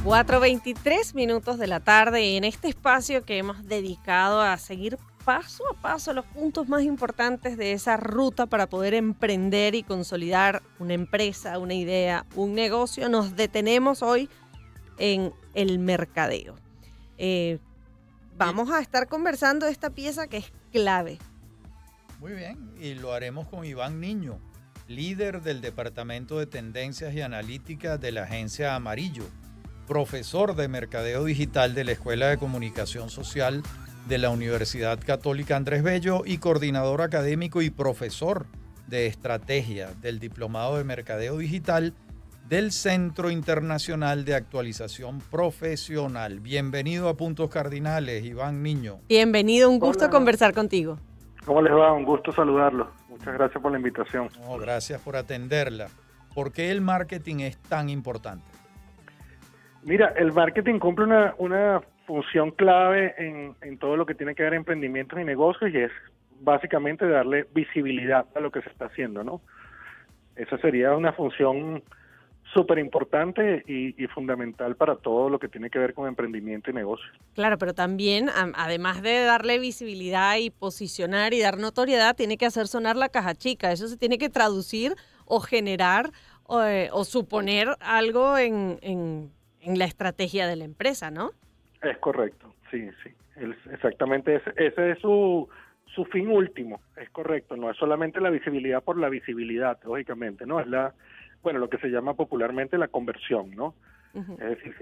4:23 de la tarde en este espacio que hemos dedicado a seguir paso a paso los puntos más importantes de esa ruta para poder emprender y consolidar una empresa, una idea, un negocio. Nos detenemos hoy en el mercadeo. Vamos a estar conversando de esta pieza que es clave. Muy bien, y lo haremos con Iván Niño, líder del Departamento de Tendencias y Analítica de la agencia Amarillo, profesor de Mercadeo Digital de la Escuela de Comunicación Social de la Universidad Católica Andrés Bello y coordinador académico y profesor de Estrategia del Diplomado de Mercadeo Digital del Centro Internacional de Actualización Profesional. Bienvenido a Puntos Cardinales, Iván Niño. Bienvenido, un gusto conversar contigo. ¿Cómo les va? Un gusto saludarlos. Muchas gracias por la invitación. No, gracias por atenderla. ¿Por qué el marketing es tan importante? Mira, el marketing cumple una función clave en todo lo que tiene que ver emprendimientos y negocios, y es básicamente darle visibilidad a lo que se está haciendo, ¿no? Esa sería una función súper importante y fundamental para todo lo que tiene que ver con emprendimiento y negocio. Claro, pero también, además de darle visibilidad y posicionar y dar notoriedad, tiene que hacer sonar la caja chica. Eso se tiene que traducir o generar o suponer algo en la estrategia de la empresa, ¿no? Es correcto, sí. Exactamente, ese es su fin último, es correcto. No es solamente la visibilidad por la visibilidad, lógicamente, ¿no? Es lo que se llama popularmente la conversión, ¿no? Uh-huh. Es decir,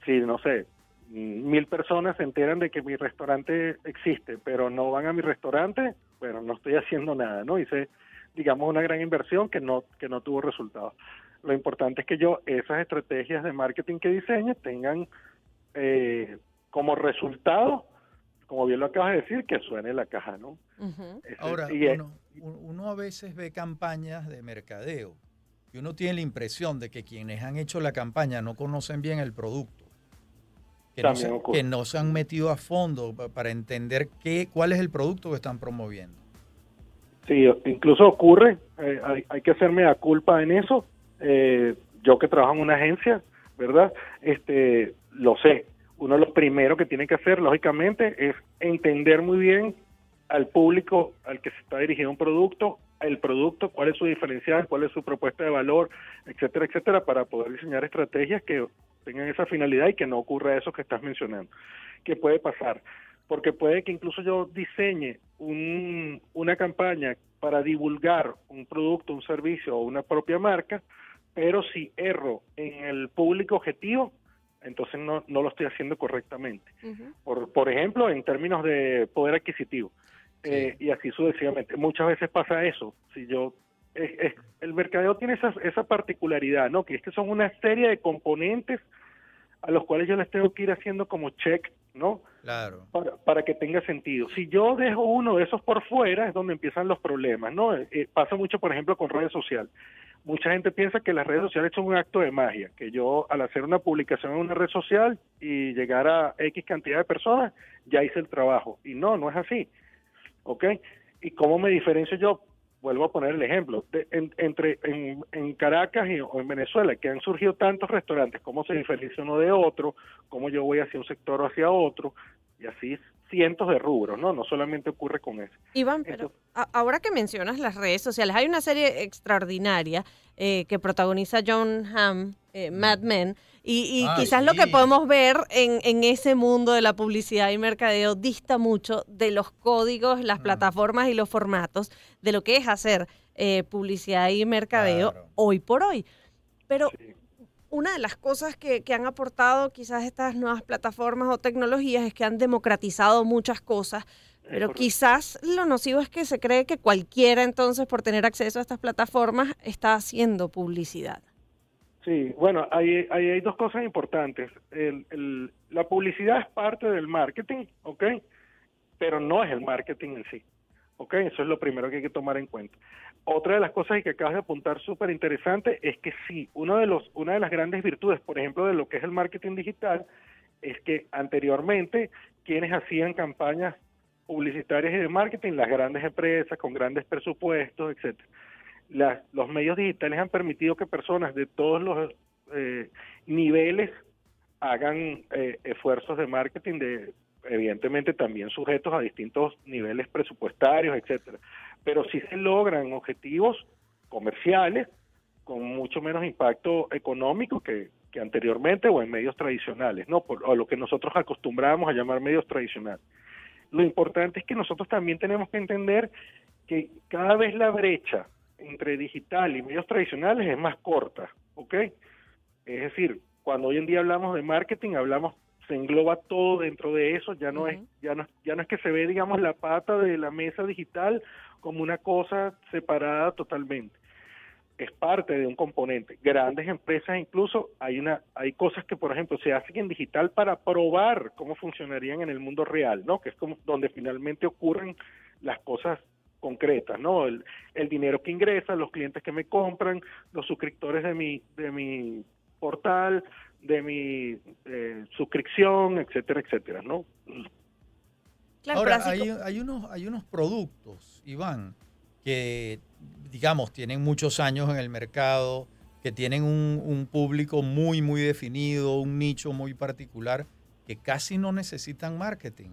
si no sé, 1,000 personas se enteran de que mi restaurante existe, pero no van a mi restaurante, bueno, no estoy haciendo nada, ¿no? Hice, digamos, una gran inversión que no tuvo resultados. Lo importante es que esas estrategias de marketing que diseñe tengan como resultado, como bien lo acabas de decir, que suene la caja, ¿no? Uh-huh. Ahora, uno a veces ve campañas de mercadeo y uno tiene la impresión de que quienes han hecho la campaña no conocen bien el producto, que no se han metido a fondo para entender cuál es el producto que están promoviendo. Sí, incluso ocurre, hay que hacerme la culpa en eso. Yo que trabajo en una agencia, ¿verdad? Lo sé. Uno de los primeros que tiene que hacer, lógicamente, es entender muy bien al público al que se está dirigiendo un producto, el producto, cuál es su diferencial, cuál es su propuesta de valor, etcétera, etcétera, para poder diseñar estrategias que tengan esa finalidad y que no ocurra eso que estás mencionando. ¿Qué puede pasar? Porque puede que incluso yo diseñe una campaña para divulgar un producto, un servicio o una propia marca, pero si erro en el público objetivo, entonces no lo estoy haciendo correctamente. Uh-huh. Por ejemplo, en términos de poder adquisitivo, y así sucesivamente. Muchas veces pasa eso. Si el mercadeo tiene esa particularidad, ¿no? Que es que son una serie de componentes a los cuales yo les tengo que ir haciendo como check, ¿no? Claro. Para que tenga sentido. Si yo dejo uno de esos por fuera, es donde empiezan los problemas, ¿no? Pasa mucho, por ejemplo, con redes sociales. Mucha gente piensa que las redes sociales son un acto de magia, que yo al hacer una publicación en una red social y llegar a X cantidad de personas, ya hice el trabajo. Y no es así, ¿ok? ¿Y cómo me diferencio yo? Vuelvo a poner el ejemplo. En Caracas o en Venezuela, que han surgido tantos restaurantes, ¿cómo se diferencia uno de otro? ¿Cómo yo voy hacia un sector o hacia otro? Y así cientos de rubros, ¿no? No solamente ocurre con eso. Iván, pero ahora que mencionas las redes sociales, hay una serie extraordinaria que protagoniza Jon Hamm, Mad Men, y quizás sí, lo que podemos ver en ese mundo de la publicidad y mercadeo dista mucho de los códigos, las plataformas y los formatos de lo que es hacer publicidad y mercadeo hoy por hoy. Pero una de las cosas que han aportado quizás estas nuevas plataformas o tecnologías es que han democratizado muchas cosas, pero quizás lo nocivo es que se cree que cualquiera entonces por tener acceso a estas plataformas está haciendo publicidad. Sí, bueno, hay dos cosas importantes. La publicidad es parte del marketing, ¿ok? Pero no es el marketing en sí, ¿ok? Eso es lo primero que hay que tomar en cuenta. Otra de las cosas que acabas de apuntar súper interesante es que sí, una de las grandes virtudes, por ejemplo, de lo que es el marketing digital, es que anteriormente quienes hacían campañas publicitarias y de marketing, las grandes empresas con grandes presupuestos, etcétera. Los medios digitales han permitido que personas de todos los niveles hagan esfuerzos de marketing evidentemente también sujetos a distintos niveles presupuestarios, etcétera. Pero sí se logran objetivos comerciales con mucho menos impacto económico que anteriormente o en medios tradicionales, ¿no? O lo que nosotros acostumbramos a llamar medios tradicionales. Lo importante es que nosotros también tenemos que entender que cada vez la brecha entre digital y medios tradicionales es más corta, ¿ok? Es decir, cuando hoy en día hablamos de marketing, se engloba todo dentro de eso, ya no es que se ve, digamos, la pata de la mesa digital como una cosa separada totalmente. Es parte de un componente. Grandes empresas incluso, hay cosas que, por ejemplo, se hacen en digital para probar cómo funcionarían en el mundo real, ¿no? Que es como donde finalmente ocurren las cosas concretas, ¿no? El dinero que ingresa, los clientes que me compran, los suscriptores de mi portal, de mi suscripción, etcétera, etcétera, ¿no? Claro, ahora, hay unos productos, Iván, que, digamos, tienen muchos años en el mercado, que tienen un público muy, muy definido, un nicho muy particular, que casi no necesitan marketing,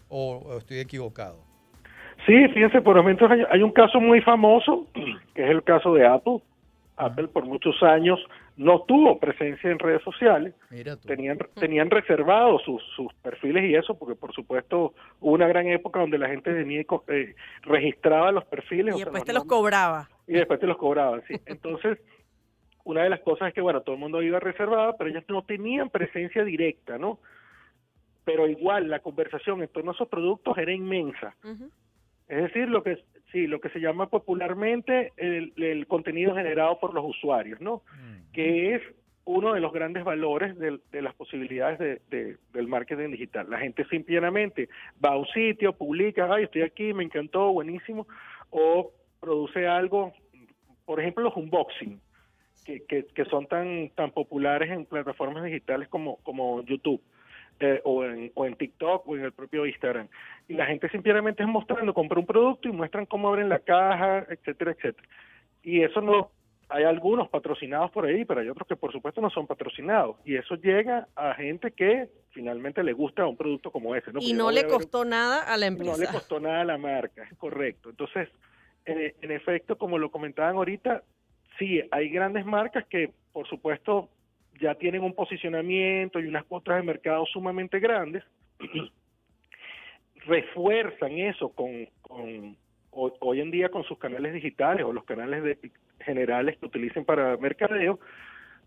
o estoy equivocado. Sí, fíjense, por ejemplo, hay un caso muy famoso, que es el caso de Apple. Apple por muchos años no tuvo presencia en redes sociales. Tenían reservados sus perfiles y eso, porque por supuesto hubo una gran época donde la gente venía y registraba los perfiles. Y después te los cobraba. Y después te los cobraban, sí. Entonces, una de las cosas es que, bueno, todo el mundo iba reservado, pero ellos no tenían presencia directa, ¿no? Pero igual la conversación en torno a esos productos era inmensa. Es decir, lo que se llama popularmente el contenido generado por los usuarios, ¿no? Que es uno de los grandes valores de las posibilidades del marketing digital. La gente simplemente va a un sitio, publica, ay, estoy aquí, me encantó, buenísimo, o produce algo, por ejemplo, los unboxing, que son tan populares en plataformas digitales como YouTube. O en TikTok o en el propio Instagram. Y la gente simplemente es mostrando, compra un producto y muestran cómo abren la caja, etcétera, etcétera. Y eso no, hay algunos patrocinados por ahí, pero hay otros que por supuesto no son patrocinados. Y eso llega a gente que finalmente le gusta un producto como ese, ¿no? Y no le costó nada a la empresa. No le costó nada a la marca, es correcto. Entonces, en efecto, como lo comentaban ahorita, sí, hay grandes marcas que por supuesto ya tienen un posicionamiento y unas cuotas de mercado sumamente grandes, refuerzan eso hoy en día con sus canales digitales o los canales generales que utilicen para mercadeo,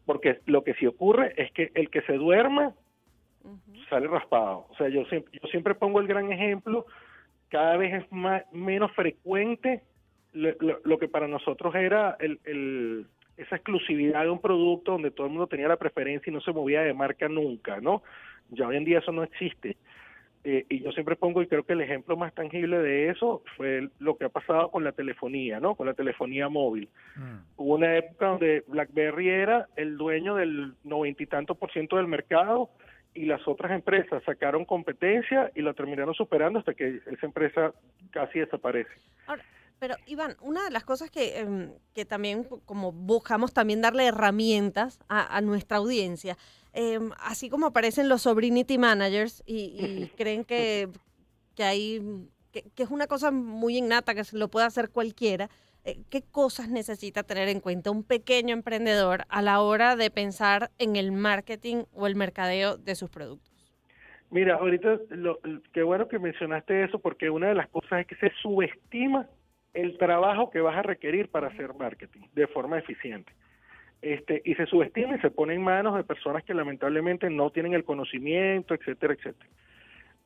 porque lo que sí ocurre es que el que se duerma sale raspado. O sea, yo siempre pongo el gran ejemplo, cada vez es menos frecuente lo que para nosotros era esa exclusividad de un producto donde todo el mundo tenía la preferencia y no se movía de marca nunca, ¿no? Ya hoy en día eso no existe. Y yo siempre pongo, y creo que el ejemplo más tangible de eso fue lo que ha pasado con la telefonía, ¿no? Con la telefonía móvil. Hubo una época donde BlackBerry era el dueño del 90 y tanto % del mercado y las otras empresas sacaron competencia y la terminaron superando hasta que esa empresa casi desaparece. Ahora, pero Iván, una de las cosas que también como buscamos también darle herramientas a nuestra audiencia, así como aparecen los Sobrinity Managers y creen que es una cosa muy innata, que se lo puede hacer cualquiera, ¿qué cosas necesita tener en cuenta un pequeño emprendedor a la hora de pensar en el marketing o el mercadeo de sus productos? Mira, ahorita qué bueno que mencionaste eso, porque una de las cosas es que se subestima el trabajo que vas a requerir para hacer marketing de forma eficiente. Y se subestima y se pone en manos de personas que lamentablemente no tienen el conocimiento, etcétera, etcétera.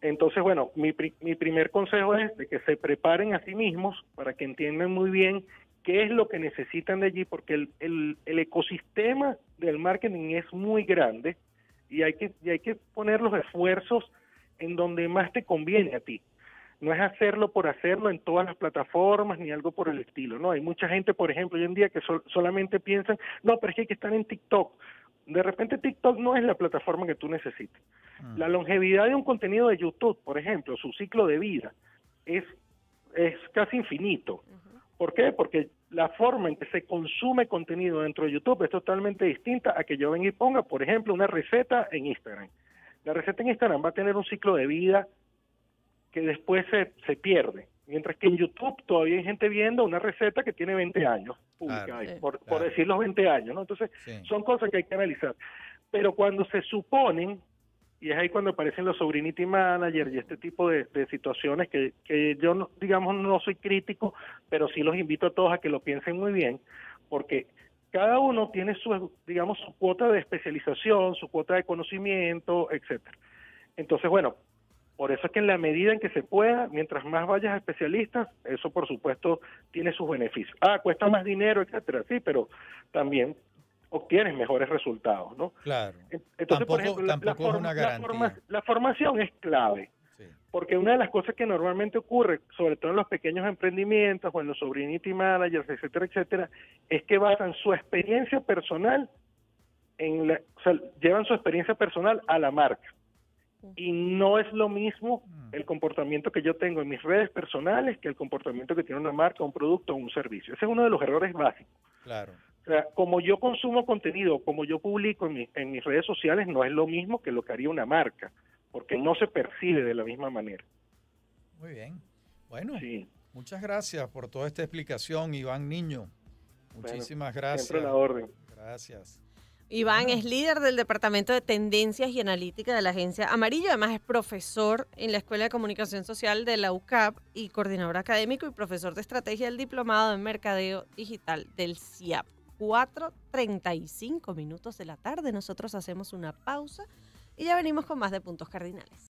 Entonces, bueno, mi primer consejo es de que se preparen a sí mismos para que entiendan muy bien qué es lo que necesitan de allí, porque el ecosistema del marketing es muy grande y hay que poner los esfuerzos en donde más te conviene a ti. No es hacerlo por hacerlo en todas las plataformas ni algo por el estilo, ¿no? Hay mucha gente, por ejemplo, hoy en día que solamente piensan, no, pero es que hay que estar en TikTok. De repente TikTok no es la plataforma que tú necesitas. La longevidad de un contenido de YouTube, por ejemplo, su ciclo de vida es casi infinito. ¿Por qué? Porque la forma en que se consume contenido dentro de YouTube es totalmente distinta a que yo venga y ponga, por ejemplo, una receta en Instagram. La receta en Instagram va a tener un ciclo de vida que después se pierde. Mientras que en YouTube todavía hay gente viendo una receta que tiene 20 años publicada, Claro, por decir los 20 años, ¿no? Entonces, son cosas que hay que analizar. Pero cuando se suponen, y es ahí cuando aparecen los sobrinity managers y este tipo de situaciones que yo, no, digamos, no soy crítico, pero sí los invito a todos a que lo piensen muy bien, porque cada uno tiene su, digamos, su cuota de especialización, su cuota de conocimiento, etcétera. Entonces, bueno, por eso es que en la medida en que se pueda, mientras más vayas a especialistas, eso por supuesto tiene sus beneficios. Cuesta más dinero, etcétera, sí, pero también obtienes mejores resultados, ¿no? Claro. Entonces, por ejemplo, tampoco es una garantía. La formación es clave, sí, porque una de las cosas que normalmente ocurre, sobre todo en los pequeños emprendimientos o en los sobrinity managers, etcétera, etcétera, es que basan su experiencia personal o sea, llevan su experiencia personal a la marca. Y no es lo mismo el comportamiento que yo tengo en mis redes personales que el comportamiento que tiene una marca, un producto o un servicio. Ese es uno de los errores básicos. Claro. O sea, como yo consumo contenido, como yo publico en mis redes sociales, no es lo mismo que lo que haría una marca, porque no se percibe de la misma manera. Muy bien. Bueno, muchas gracias por toda esta explicación, Iván Niño. Muchísimas gracias. Siempre a la orden. Gracias. Iván es líder del Departamento de Tendencias y Analítica de la Agencia Amarillo. Además es profesor en la Escuela de Comunicación Social de la UCAP y coordinador académico y profesor de estrategia del Diplomado en Mercadeo Digital del CIAP. 4:35 minutos de la tarde. Nosotros hacemos una pausa y ya venimos con más de Puntos Cardinales.